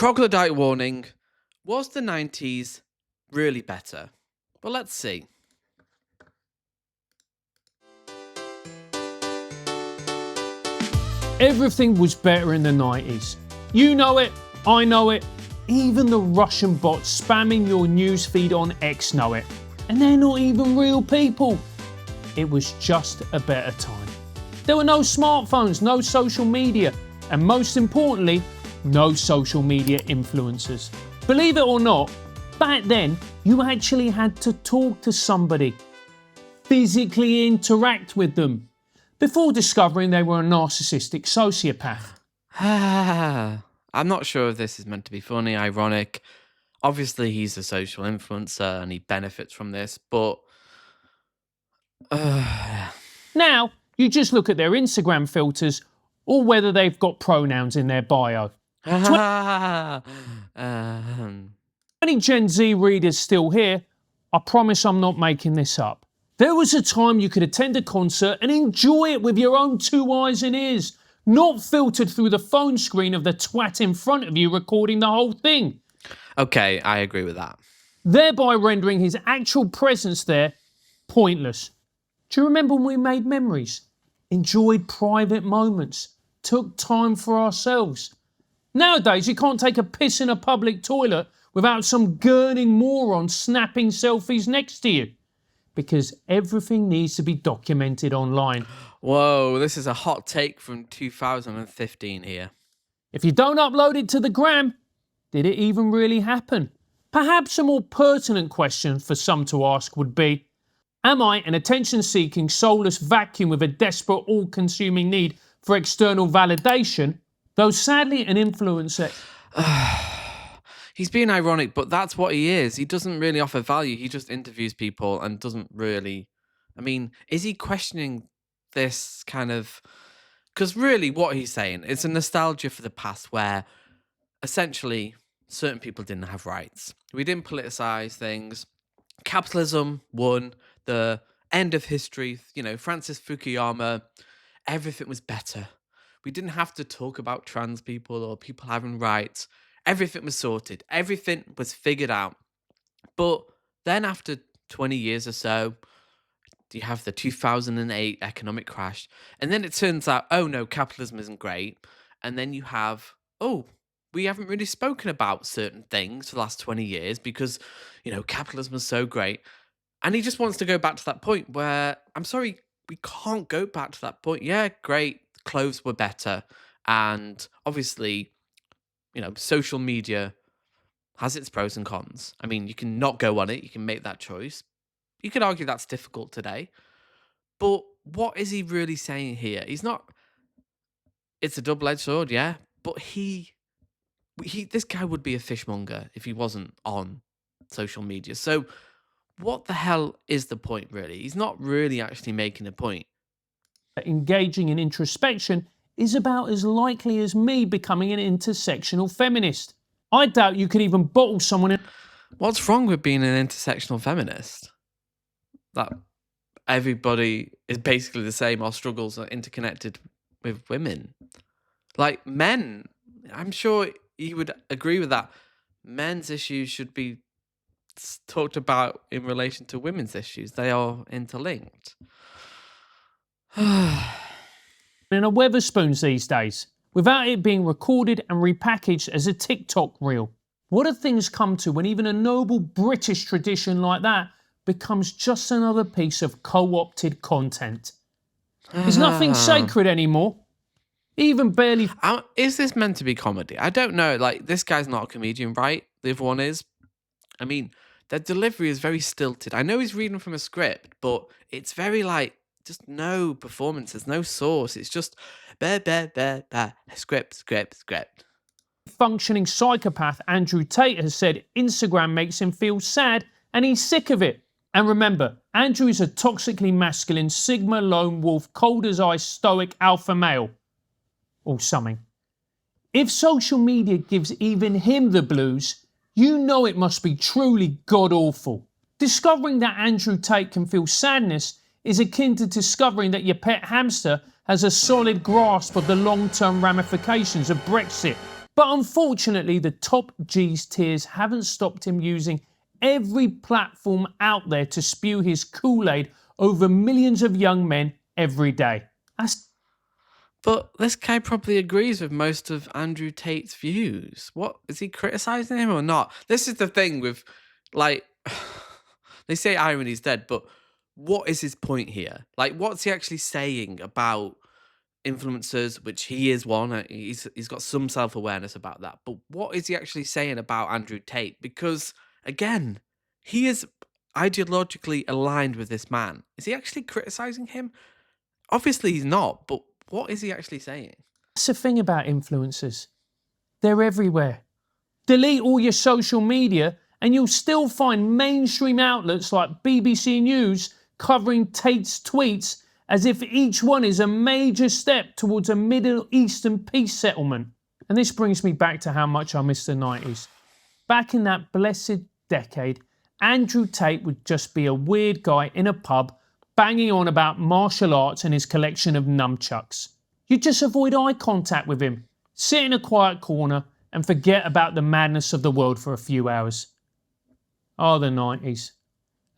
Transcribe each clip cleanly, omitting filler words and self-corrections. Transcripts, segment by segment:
Troglodyte warning. Was the 90s really better? Well, let's see. Everything was better in the 90s. You know it, I know it, even the Russian bots spamming your newsfeed on X know it. And they're not even real people. It was just a better time. There were no smartphones, no social media, and most importantly, no social media influencers. Believe it or not, back then you actually had to talk to somebody, physically interact with them, before discovering they were a narcissistic sociopath. I'm not sure if this is meant to be funny, ironic. Obviously, he's a social influencer and he benefits from this, but... Now, you just look at their Instagram filters or whether they've got pronouns in their bio. Any Gen Z readers still here, I promise I'm not making this up. There was a time you could attend a concert and enjoy it with your own 2 eyes and ears, not filtered through the phone screen of the twat in front of you recording the whole thing. Okay, I agree with that. Thereby rendering his actual presence there pointless. Do you remember when we made memories, enjoyed private moments, took time for ourselves? Nowadays, you can't take a piss in a public toilet without some gurning moron snapping selfies next to you, because everything needs to be documented online. Whoa, this is a hot take from 2015 here. If you don't upload it to the gram, did it even really happen? Perhaps a more pertinent question for some to ask would be, am I an attention-seeking, soulless vacuum with a desperate, all-consuming need for external validation? Though sadly an influencer... He's being ironic, but that's what he is. He doesn't really offer value. He just interviews people and doesn't really... I mean, is he questioning this kind of... Because really what he's saying is a nostalgia for the past where essentially certain people didn't have rights. We didn't politicize things. Capitalism won. The end of history, Francis Fukuyama, everything was better. We didn't have to talk about trans people or people having rights. Everything was sorted. Everything was figured out. But then after 20 years or so, you have the 2008 economic crash. And then it turns out, oh no, capitalism isn't great. And then you have, we haven't really spoken about certain things for the last 20 years because, capitalism is so great. And he just wants to go back to that point where, I'm sorry, we can't go back to that point. Yeah, great, clothes were better. And obviously, social media has its pros and cons. I mean, you can not go on it. You can make that choice. You could argue that's difficult today. But what is he really saying here? He's not... It's a double-edged sword, yeah. But this guy would be a fishmonger if he wasn't on social media. So what the hell is the point, really? He's not really actually making a point. Engaging in introspection is about as likely as me becoming an intersectional feminist. I doubt you could even bottle someone in... What's wrong with being an intersectional feminist? That everybody is basically the same, our struggles are interconnected with women. Like men, I'm sure you would agree with that. Men's issues should be talked about in relation to women's issues. They are interlinked. in a Weatherspoons these days, without it being recorded and repackaged as a TikTok reel. What have things come to when even a noble British tradition like that becomes just another piece of co-opted content? There's nothing sacred anymore. Even barely... Is this meant to be comedy? I don't know. Like, this guy's not a comedian, right? The other one is. I mean, their delivery is very stilted. I know he's reading from a script, but it's very, like, just no performances, no source. It's just script. Functioning psychopath Andrew Tate has said Instagram makes him feel sad and he's sick of it. And remember, Andrew is a toxically masculine, Sigma lone wolf, cold as ice, stoic alpha male. Or something. If social media gives even him the blues, you know it must be truly god-awful. Discovering that Andrew Tate can feel sadness is akin to discovering that your pet hamster has a solid grasp of the long-term ramifications of Brexit. But unfortunately, the top G's tears haven't stopped him using every platform out there to spew his Kool-Aid over millions of young men every day. But this guy probably agrees with most of Andrew Tate's views. What is he criticizing him or not? This is the thing with, like, they say irony's dead, but what is his point here? Like, what's he actually saying about influencers, which he is one? He's got some self awareness about that. But what is he actually saying about Andrew Tate? Because again, he is ideologically aligned with this man. Is he actually criticizing him? Obviously, he's not. But what is he actually saying? That's the thing about influencers. They're everywhere. Delete all your social media and you'll still find mainstream outlets like BBC News covering Tate's tweets as if each one is a major step towards a Middle Eastern peace settlement. And this brings me back to how much I miss the 90s. Back in that blessed decade, Andrew Tate would just be a weird guy in a pub banging on about martial arts and his collection of nunchucks. You'd just avoid eye contact with him, sit in a quiet corner and forget about the madness of the world for a few hours. Oh, the 90s.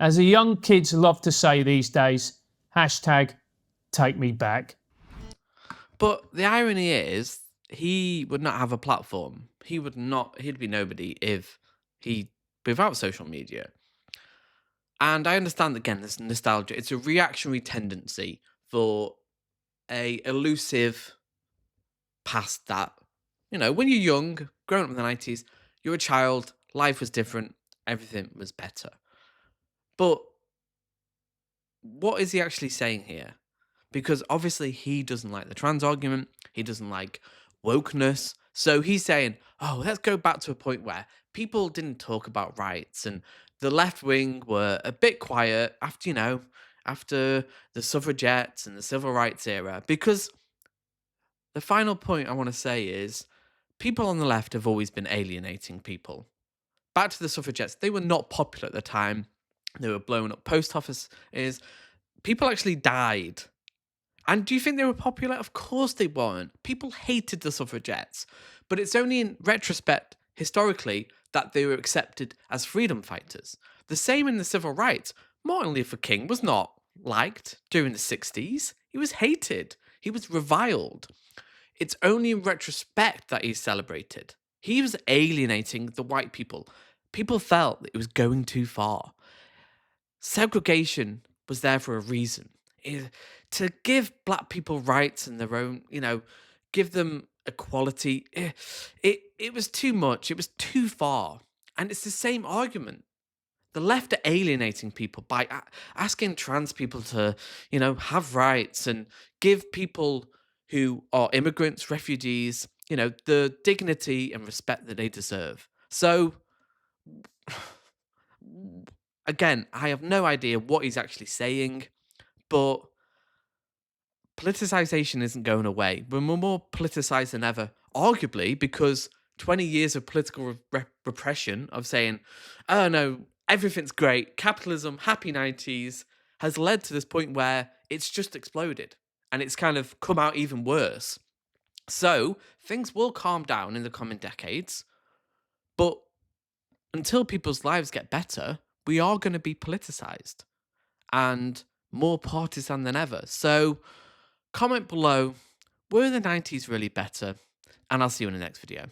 As the young kids love to say these days, hashtag take me back. But the irony is, he would not have a platform. He'd be nobody if without social media. And I understand, again, this nostalgia. It's a reactionary tendency for a elusive past that, when you're young, growing up in the 90s, you're a child, life was different, everything was better. But what is he actually saying here? Because obviously he doesn't like the trans argument, he doesn't like wokeness. So he's saying, oh, let's go back to a point where people didn't talk about rights and the left wing were a bit quiet after, after the suffragettes and the civil rights era. Because the final point I want to say is people on the left have always been alienating people. Back to the suffragettes, they were not popular at the time. They were blowing up post offices. People actually died. And do you think they were popular? Of course they weren't. People hated the suffragettes. But it's only in retrospect, historically, that they were accepted as freedom fighters. The same in the civil rights. Martin Luther King was not liked during the 60s. He was hated. He was reviled. It's only in retrospect that he's celebrated. He was alienating the white people. People felt that it was going too far. Segregation was there for a reason. To give black people rights and their own, give them equality, it was too much. It was too far. And it's the same argument. The left are alienating people by asking trans people to, have rights and give people who are immigrants, refugees, the dignity and respect that they deserve. So, again, I have no idea what he's actually saying, but politicization isn't going away. We're more politicized than ever, arguably because 20 years of political repression of saying, oh no, everything's great, capitalism, happy 90s, has led to this point where it's just exploded and it's kind of come out even worse. So things will calm down in the coming decades, but until people's lives get better, we are going to be politicized and more partisan than ever. So comment below, were the 90s really better? And I'll see you in the next video.